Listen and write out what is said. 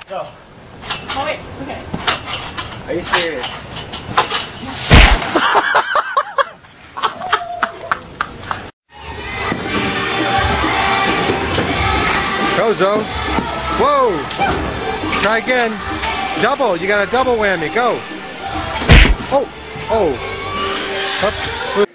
Go. Oh wait, okay. Are you serious? Go, Zoe. Whoa! Try again. Double. You got a double whammy. Go. Oh. Oh. Up.